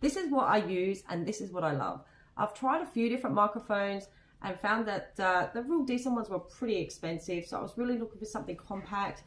this is what I use and this is what I love. I've tried a few different microphones and found that the real decent ones were pretty expensive. So I was really looking for something compact,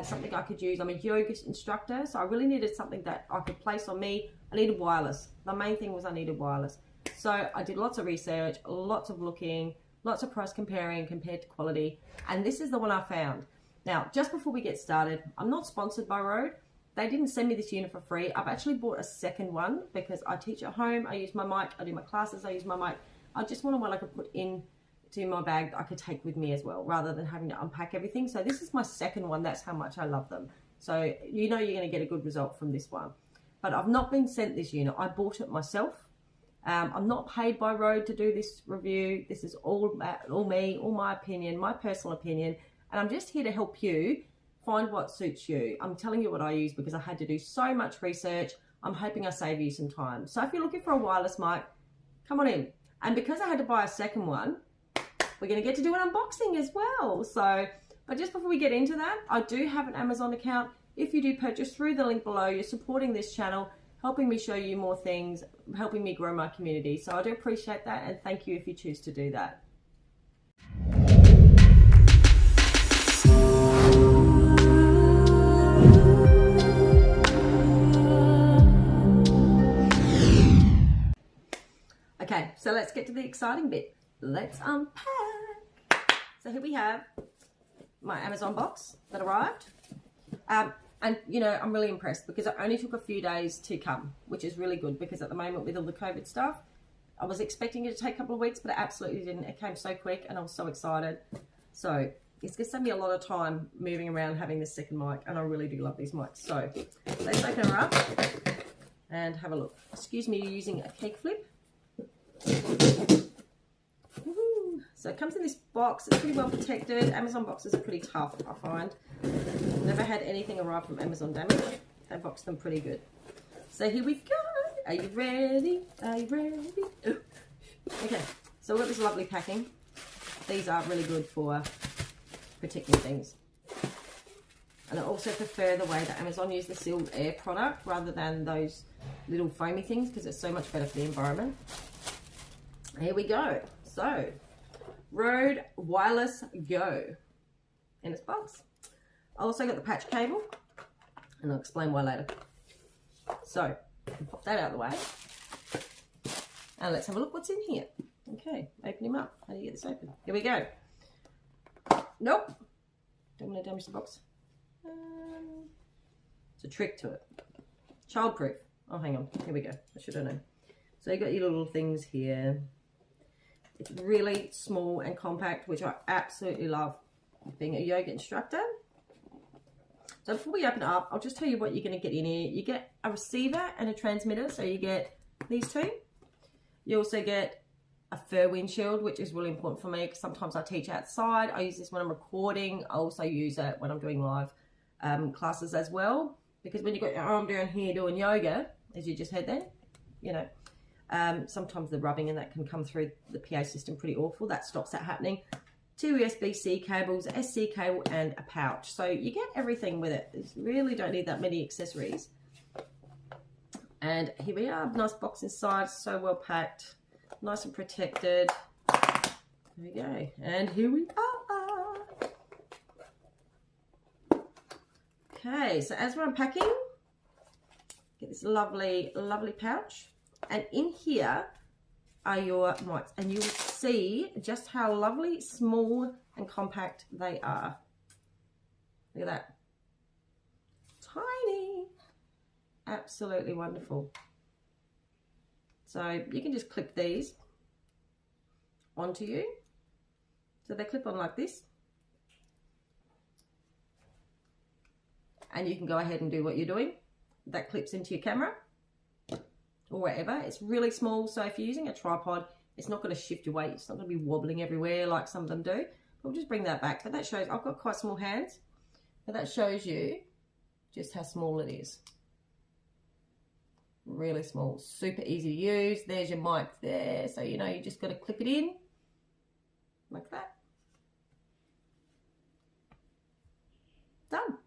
something I could use. I'm a yoga instructor, so I really needed something that I could place on me. I needed wireless. The main thing was I needed wireless. So I did lots of research, lots of looking, lots of price comparing compared to quality. And this is the one I found. Now, just before we get started, I'm not sponsored by Rode. They didn't send me this unit for free. I've actually bought a second one because I teach at home. I use my mic. I do my classes. I use my mic. I just wanted one I could put into my bag that I could take with me as well, rather than having to unpack everything. So this is my second one. That's how much I love them. So you know you're going to get a good result from this one. But I've not been sent this unit. I bought it myself. I'm not paid by Rode to do this review. This is all me, all my opinion, my personal opinion. And I'm just here to help you find what suits you. I'm telling you what I use because I had to do so much research. I'm hoping I save you some time. So if you're looking for a wireless mic, come on in. And because I had to buy a second one, we're going to get to do an unboxing as well. So, but just before we get into that, I do have an Amazon account. If you do purchase through the link below, you're supporting this channel, helping me show you more things, helping me grow my community. So I do appreciate that, and thank you if you choose to do that. Okay, so let's get to the exciting bit. Let's unpack. So here we have my Amazon box that arrived. And you know, I'm really impressed because it only took a few days to come, which is really good because at the moment with all the COVID stuff, I was expecting it to take a couple of weeks, but it absolutely didn't. It came so quick and I was so excited. So it's going to save me a lot of time moving around having this second mic, and I really do love these mics. So let's open her up and have a look. Excuse me using a cake flip. So it comes in this box. It's pretty well protected. Amazon boxes are pretty tough, I find. Never had anything arrive from Amazon damage. They box them pretty good. So here we go. Are you ready? Are you ready? Ooh. Okay, so we've got this lovely packing. These are really good for protecting things. And I also prefer the way that Amazon use the sealed air product rather than those little foamy things because it's so much better for the environment. Here we go. So, Rode Wireless Go in its box. I also got the patch cable, and I'll explain why later. So, pop that out of the way. And let's have a look what's in here. Okay, open him up. How do you get this open? Here we go. Nope. Don't want to damage the box. It's a trick to it. Childproof. Oh, hang on. Here we go. I should have known. So you got your little things here. It's really small and compact, which I absolutely love being a yoga instructor. So before we open it up, I'll just tell you what you're going to get in here. You get a receiver and a transmitter, so you get these two. You also get a fur windshield, which is really important for me because sometimes I teach outside. I use this when I'm recording. I also use it when I'm doing live classes as well, because when you've got your arm down here doing yoga, as you just heard then, you know, sometimes the rubbing and that can come through the PA system pretty awful. That stops that happening. 2 USB-C cables, a SC cable, and a pouch. So you get everything with it. You really don't need that many accessories. And here we are. Nice box inside. So well packed. Nice and protected. There we go. And here we are. Okay, so as we're unpacking, get this lovely, lovely pouch. And in here are your mics, and you will see just how lovely, small, and compact they are. Look at that. Tiny. Absolutely wonderful. So you can just clip these onto you. So they clip on like this. And you can go ahead and do what you're doing. That clips into your camera or wherever. It's really small, so if you're using a tripod, it's not going to shift your weight. It's not going to be wobbling everywhere like some of them do. We'll just bring that back. But that shows, I've got quite small hands, but that shows you just how small it is. Really small, super easy to use. There's your mic there, so you know you just got to clip it in like that. Done.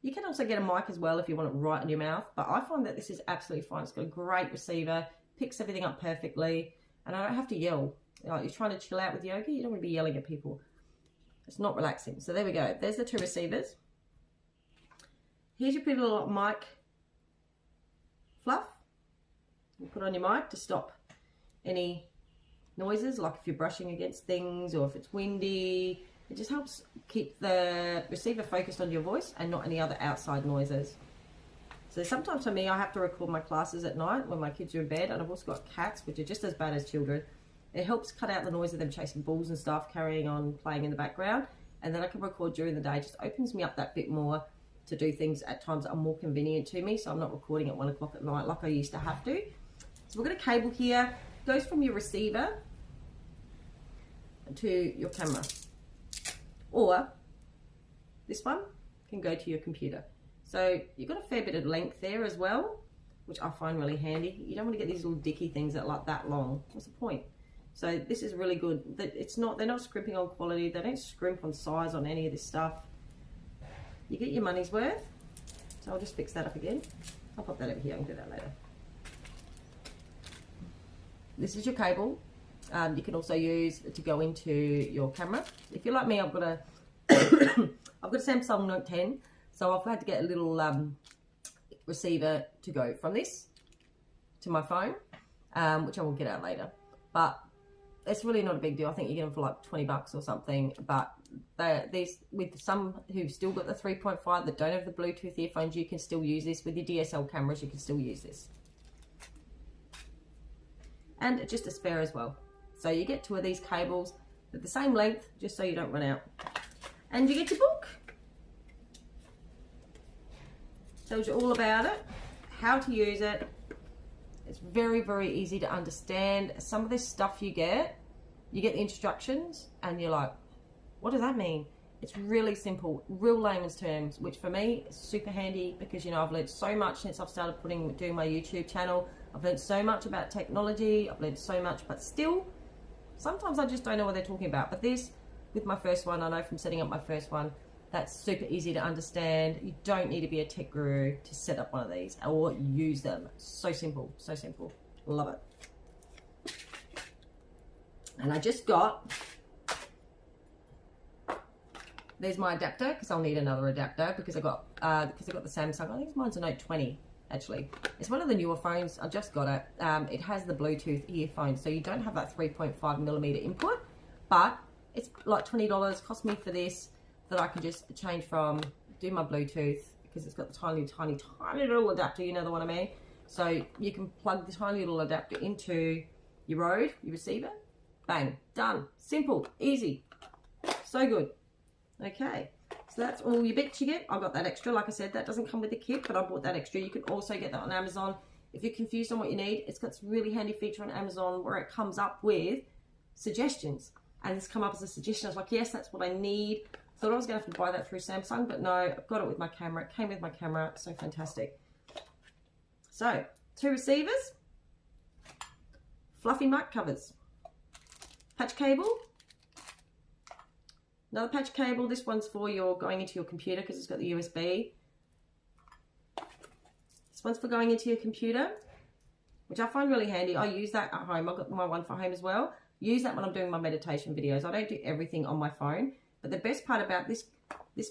You can also get a mic as well if you want it right in your mouth, but I find that this is absolutely fine. It's got a great receiver, picks everything up perfectly, and I don't have to yell. Like, you're trying to chill out with yoga, you don't want to be yelling at people. It's not relaxing. So there we go. There's the 2 receivers. Here's your pretty little mic fluff. You put on your mic to stop any noises, like if you're brushing against things or if it's windy. It just helps keep the receiver focused on your voice and not any other outside noises. So sometimes for me, I have to record my classes at night when my kids are in bed, and I've also got cats, which are just as bad as children. It helps cut out the noise of them chasing balls and stuff, carrying on, playing in the background, and then I can record during the day. It just opens me up that bit more to do things at times that are more convenient to me, so I'm not recording at 1 o'clock at night like I used to have to. So we've got a cable here, it goes from your receiver to your camera. Or this one can go to your computer. So you've got a fair bit of length there as well, which I find really handy. You don't want to get these little dicky things that are like that long. What's the point? So this is really good. They're not scrimping on quality. They don't scrimp on size on any of this stuff. You get your money's worth. So I'll just fix that up again. I'll pop that over here. I'll do that later. This is your cable. You can also use to go into your camera. If you're like me, I've got a I've got a Samsung Note 10, so I've had to get a little receiver to go from this to my phone, which I will get out later. But it's really not a big deal. I think you get them for like 20 bucks or something. But these, with some who've still got the 3.5 that don't have the Bluetooth earphones, you can still use this. With your DSL cameras, you can still use this. And just a spare as well. So you get 2 of these cables at the same length, just so you don't run out. And you get your book. Tells you all about it, how to use it. It's very, very easy to understand. Some of this stuff you get the instructions and you're like, what does that mean? It's really simple, real layman's terms, which for me is super handy because, you know, I've learned so much since I've started doing my YouTube channel. I've learned so much about technology. I've learned so much, but still, sometimes I just don't know what they're talking about. But this, with my first one, I know from setting up my first one, that's super easy to understand. You don't need to be a tech guru to set up one of these or use them. So simple, so simple. Love it. And I just got, there's my adapter, because I'll need another adapter because I got the Samsung. I think mine's a Note 20. Actually, it's one of the newer phones. I just got it. It has the Bluetooth earphones, so you don't have that 3.5mm input, but it's like $20 cost me for this, that I can just change from, do my Bluetooth, because it's got the tiny little adapter, you know the one I mean. So you can plug the tiny little adapter into your Rode, your receiver, bang, done. Simple, easy, so good. Okay. So that's all your bits you get. I got that extra. Like I said, that doesn't come with the kit, but I bought that extra. You can also get that on Amazon. If you're confused on what you need, it's got this really handy feature on Amazon where it comes up with suggestions. And it's come up as a suggestion. I was like, yes, that's what I need. Thought I was going to have to buy that through Samsung, but no, I've got it with my camera. It came with my camera. So fantastic. So, 2 receivers, fluffy mic covers, patch cable, another patch cable. This one's for your going into your computer because it's got the USB. This one's for going into your computer, which I find really handy. I use that at home. I've got my one for home as well. Use that when I'm doing my meditation videos. I don't do everything on my phone, but the best part about this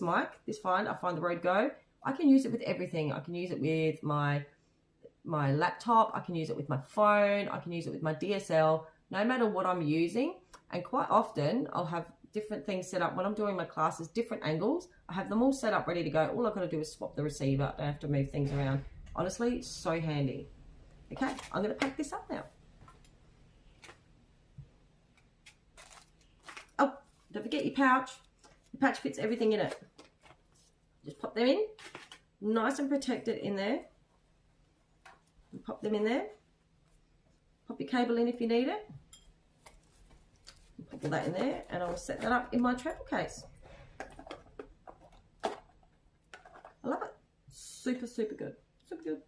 mic, I find the Rode Go, I can use it with everything. I can use it with my laptop. I can use it with my phone. I can use it with my DSL, no matter what I'm using. And quite often I'll have different things set up when I'm doing my classes, different angles. I have them all set up, ready to go. All I've got to do is swap the receiver. I don't have to move things around. Honestly, so handy. Okay, I'm going to pack this up now. Oh, don't forget your pouch. The pouch fits everything in it. Just pop them in, nice and protected in there. Pop them in there. Pop your cable in if you need it. Pop all that in there, and I will set that up in my travel case. I love it. Super, super good. Super good.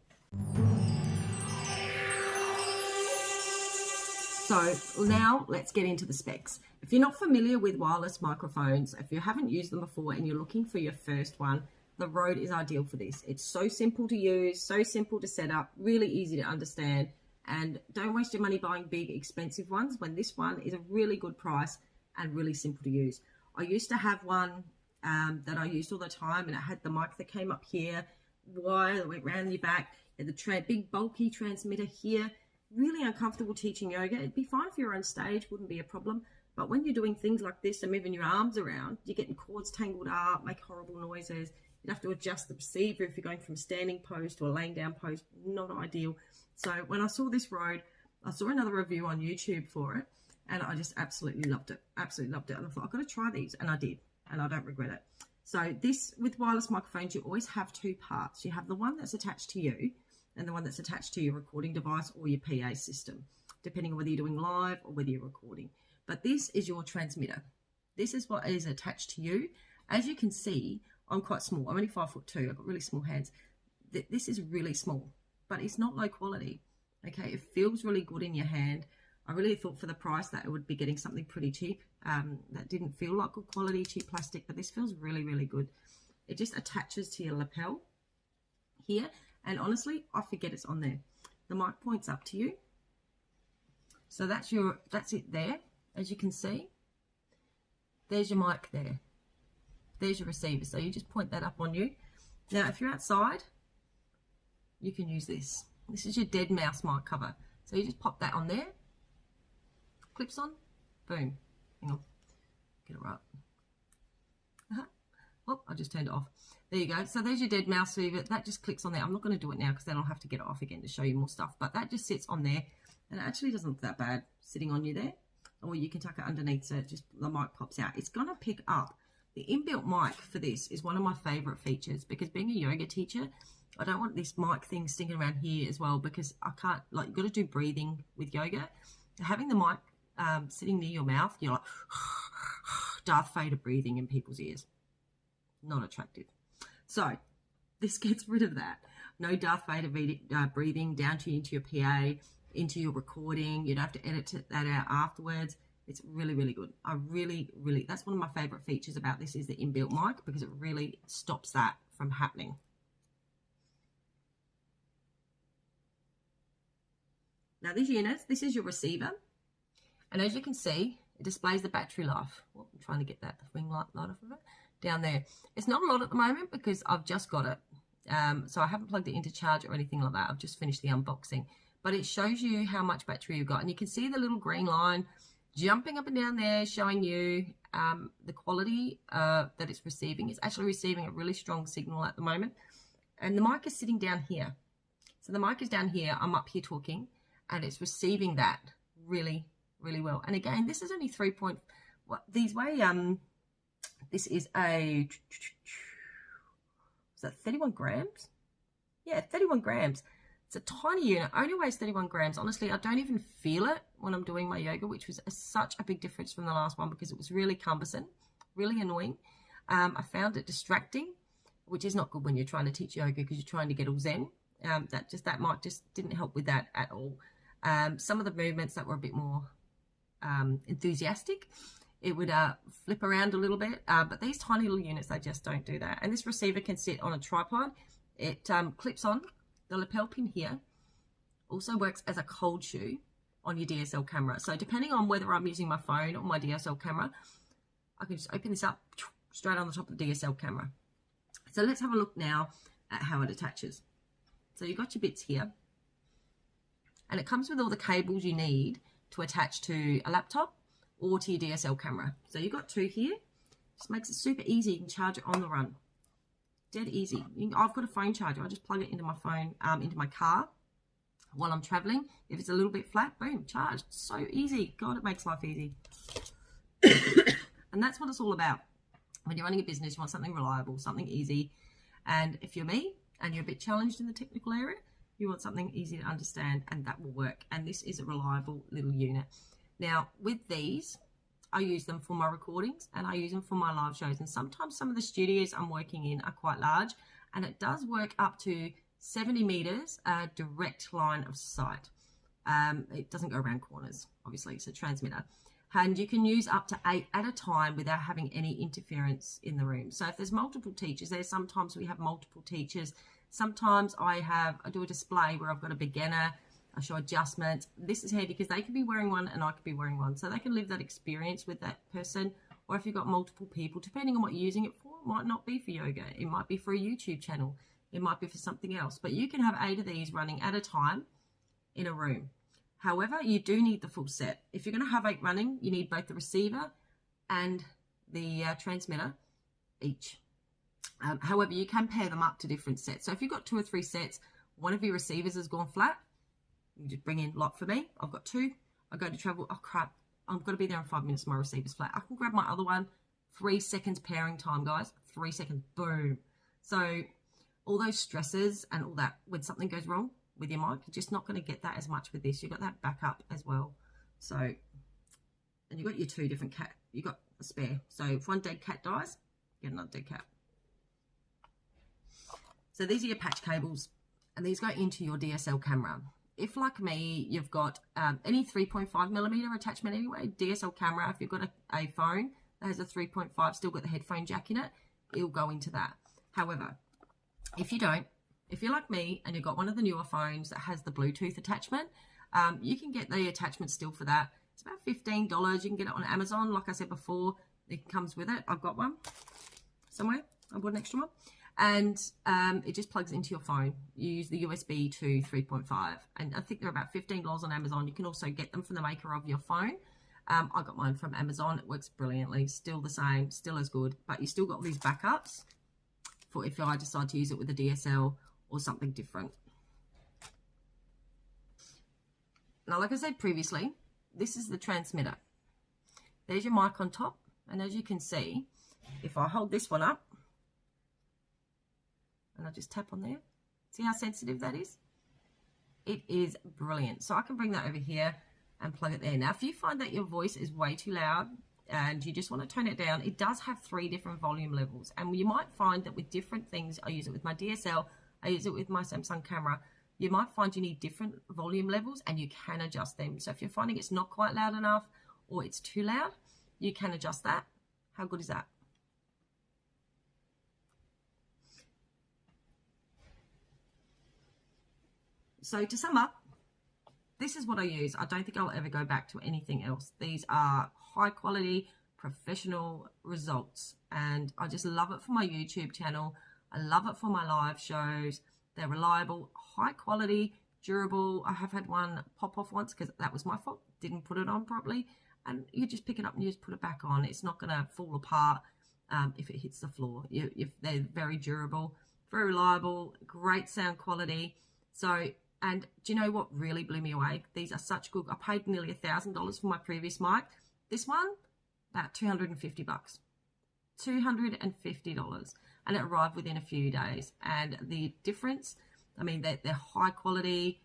So now let's get into the specs. If you're not familiar with wireless microphones, if you haven't used them before and you're looking for your first one, the Rode is ideal for this. It's so simple to use, so simple to set up, really easy to understand, and don't waste your money buying big, expensive ones when this one is a really good price and really simple to use. I used to have one that I used all the time, and it had the mic that came up here, wire that went round your back, and the big bulky transmitter here. Really uncomfortable teaching yoga. It'd be fine if you're on stage, wouldn't be a problem. But when you're doing things like this and moving your arms around, you're getting cords tangled up, make horrible noises. You'd have to adjust the receiver if you're going from standing pose to a laying down pose. Not ideal. So when I saw this Rode, I saw another review on YouTube for it, and I just absolutely loved it. Absolutely loved it. And I thought, I've got to try these, and I did, and I don't regret it. So this, with wireless microphones, you always have two parts. You have the one that's attached to you and the one that's attached to your recording device or your PA system, depending on whether you're doing live or whether you're recording. But this is your transmitter. This is what is attached to you. As you can see, I'm quite small. I'm only 5'2". I've got really small hands. This is really small, but it's not low quality. Okay, it feels really good in your hand. I really thought for the price that it would be getting something pretty cheap. That didn't feel like good quality, cheap plastic, but this feels really, really good. It just attaches to your lapel here, and honestly, I forget it's on there. The mic points up to you. So that's it there. As you can see, there's your mic there. There's your receiver. So you just point that up on you. Now, if you're outside, you can use this. This is your dead mouse mic cover. So you just pop that on there. Clips on. Boom. Hang on. Get it right. Oh, I just turned it off. There you go. So there's your dead mouse receiver. That just clicks on there. I'm not going to do it now because then I'll have to get it off again to show you more stuff. But that just sits on there. And it actually doesn't look that bad sitting on you there. Or you can tuck it underneath so it just the mic pops out. It's going to pick up. The inbuilt mic for this is one of my favorite features because being a yoga teacher, I don't want this mic thing sticking around here as well because I can't, like, you've got to do breathing with yoga. Having the mic sitting near your mouth, you're like Darth Vader breathing in people's ears. Not attractive. So this gets rid of that. No Darth Vader breathing down to into your PA, into your recording. You don't have to edit that out afterwards. It's really, really good. I really, that's one of my favorite features about this is the inbuilt mic because it really stops that from happening. Now these units, this is your receiver. And as you can see, it displays the battery life. Well, I'm trying to get that ring light off of it down there. It's not a lot at the moment because I've just got it. So I haven't plugged it into charge or anything like that. I've just finished the unboxing. But it shows you how much battery you've got. And you can see the little green line jumping up and down there, showing you the quality that it's receiving. It's actually receiving a really strong signal at the moment. And the mic is sitting down here. So the mic is down here. I'm up here talking. And it's receiving that really, really well. And again, this is only 3 point... What, these weigh... this is a... Is that 31 grams? Yeah, 31 grams. It's a tiny unit, only weighs 31 grams. Honestly, I don't even feel it when I'm doing my yoga, which was such a big difference from the last one because it was really cumbersome, really annoying. I found it distracting, which is not good when you're trying to teach yoga because you're trying to get all zen. That mic just didn't help with that at all. Some of the movements that were a bit more enthusiastic, it would flip around a little bit, but these tiny little units, they just don't do that. And this receiver can sit on a tripod. It clips on. The lapel pin here also works as a cold shoe on your DSL camera. So depending on whether I'm using my phone or my DSL camera, I can just open this up straight on the top of the DSL camera. So let's have a look now at how it attaches. So you've got your bits here, and it comes with all the cables you need to attach to a laptop or to your DSL camera. So you've got two here. Just makes it super easy. You can charge it on the run. Dead easy. I've got a phone charger. I just plug it into my phone, into my car while I'm traveling. If it's a little bit flat, boom, charged. So easy. God, it makes life easy. And that's what it's all about. When you're running a business, you want something reliable, something easy. And if you're me and you're a bit challenged in the technical area, you want something easy to understand, and that will work. And this is a reliable little unit. Now, with these, I use them for my recordings and I use them for my live shows. And sometimes some of the studios I'm working in are quite large, and it does work up to 70 meters, a direct line of sight. It doesn't go around corners, obviously, it's a transmitter. And you can use up to 8 at a time without having any interference in the room. So if there's multiple teachers there, sometimes we have multiple teachers. Sometimes I do a display where I've got a beginner, I show adjustments. This is handy because they could be wearing one and I could be wearing one. So they can live that experience with that person. Or if you've got multiple people, depending on what you're using it for, it might not be for yoga. It might be for a YouTube channel. It might be for something else. But you can have 8 of these running at a time in a room. However, you do need the full set. If you're going to have 8 running, you need both the receiver and the transmitter each. However, you can pair them up to different sets. So if you've got 2 or 3 sets, one of your receivers has gone flat, you just bring in lot for me. I've got 2. I go to travel. Oh, crap. I'm going to be there in 5 minutes. My receiver's flat. I can grab my other one. 3 seconds pairing time, guys. 3 seconds. Boom. So all those stresses and all that, when something goes wrong with your mic, you're just not going to get that as much with this. You've got that backup as well. So, and you've got your 2 different cat. You've got a spare. So if one dead cat dies, get another dead cat. So these are your patch cables, and these go into your DSL camera. If, like me, you've got any 3.5mm attachment anyway, DSL camera, if you've got a phone that has a 3.5, still got the headphone jack in it, it'll go into that. However, if you don't, if you're like me and you've got one of the newer phones that has the Bluetooth attachment, you can get the attachment still for that. It's about $15. You can get it on Amazon. Like I said before, it comes with it. I've got one somewhere. I bought an extra one. And it just plugs into your phone. You use the USB to 3.5. And I think they're about $15 on Amazon. You can also get them from the maker of your phone. I got mine from Amazon. It works brilliantly. Still the same. Still as good. But you still got all these backups for if I decide to use it with a DSL or something different. Now, like I said previously, this is the transmitter. There's your mic on top. And as you can see, if I hold this one up, and I just tap on there. See how sensitive that is? It is brilliant. So I can bring that over here and plug it there. Now, if you find that your voice is way too loud and you just want to tone it down, it does have 3 different volume levels. And you might find that with different things, I use it with my DSL, I use it with my Samsung camera, you might find you need different volume levels and you can adjust them. So if you're finding it's not quite loud enough or it's too loud, you can adjust that. How good is that? So to sum up, this is what I use. I don't think I'll ever go back to anything else. These are high quality, professional results. And I just love it for my YouTube channel. I love it for my live shows. They're reliable, high quality, durable. I have had one pop off once because that was my fault. Didn't put it on properly. And you just pick it up and you just put it back on. It's not going to fall apart if it hits the floor. They're very durable, very reliable, great sound quality. So, and do you know what really blew me away? These are such good. I paid nearly $1,000 for my previous mic. This one, about $250. $250. And it arrived within a few days. And the difference, I mean, they're high quality.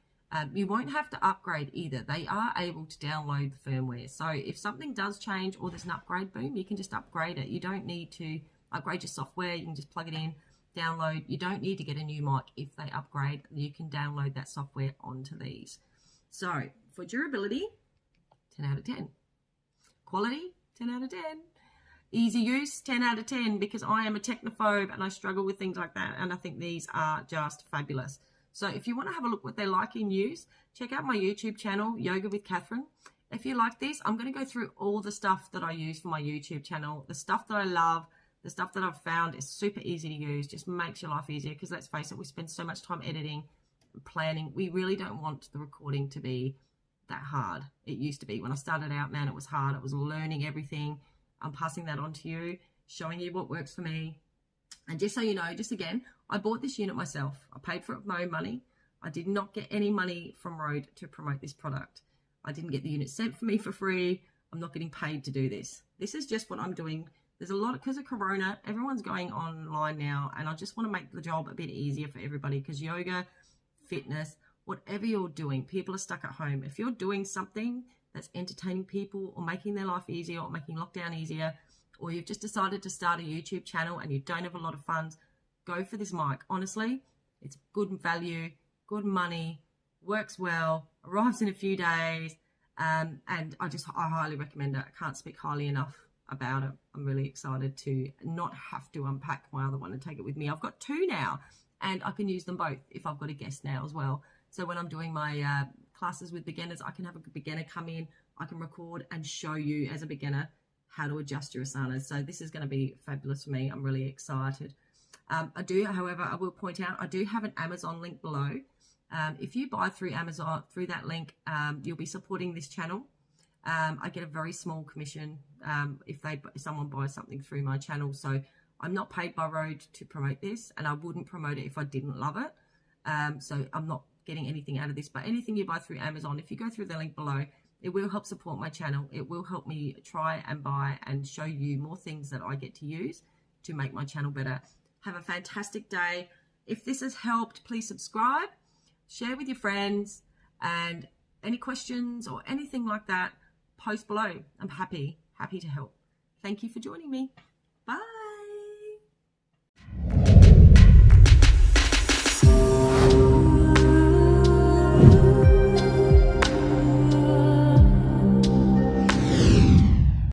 You won't have to upgrade either. They are able to download the firmware. So if something does change or there's an upgrade, boom, you can just upgrade it. You don't need to upgrade your software. You can just plug it in, download. You don't need to get a new mic if they upgrade. You can download that software onto these. So for durability, 10 out of 10. Quality, 10 out of 10. Easy use, 10 out of 10, because I am a technophobe and I struggle with things like that. And I think these are just fabulous. So if you want to have a look what they're like in use, check out my YouTube channel, Yoga with Kathryn. If you like this, I'm going to go through all the stuff that I use for my YouTube channel, the stuff that I love, the stuff that I've found is super easy to use, just makes your life easier, because let's face it, we spend so much time editing, planning. We really don't want the recording to be that hard. It used to be. When I started out, man, it was hard. I was learning everything. I'm passing that on to you, showing you what works for me. And just so you know, just again, I bought this unit myself. I paid for it with my own money. I did not get any money from Rode to promote this product. I didn't get the unit sent for me for free. I'm not getting paid to do this. This is just what I'm doing. There's a lot, because of Corona, everyone's going online now, and I just want to make the job a bit easier for everybody, because yoga, fitness, whatever you're doing, people are stuck at home. If you're doing something that's entertaining people or making their life easier or making lockdown easier, or you've just decided to start a YouTube channel and you don't have a lot of funds, go for this mic. Honestly, it's good value, good money, works well, arrives in a few days, And I highly recommend it. I can't speak highly enough about it. I'm really excited to not have to unpack my other one and take it with me. I've got 2 now, and I can use them both if I've got a guest now as well. So when I'm doing my classes with beginners, I can have a beginner come in, I can record and show you as a beginner how to adjust your asanas. So this is going to be fabulous for me. I'm really excited. I do, however, I will point out, I do have an Amazon link below. If you buy through Amazon, through that link, you'll be supporting this channel. I get a very small commission if someone buys something through my channel. So I'm not paid by Rode to promote this, and I wouldn't promote it if I didn't love it. So I'm not getting anything out of this, but anything you buy through Amazon, if you go through the link below, it will help support my channel. It will help me try and buy and show you more things that I get to use to make my channel better. Have a fantastic day. If this has helped, please subscribe, share with your friends, and any questions or anything like that, post below. I'm happy to help. Thank you for joining me. Bye.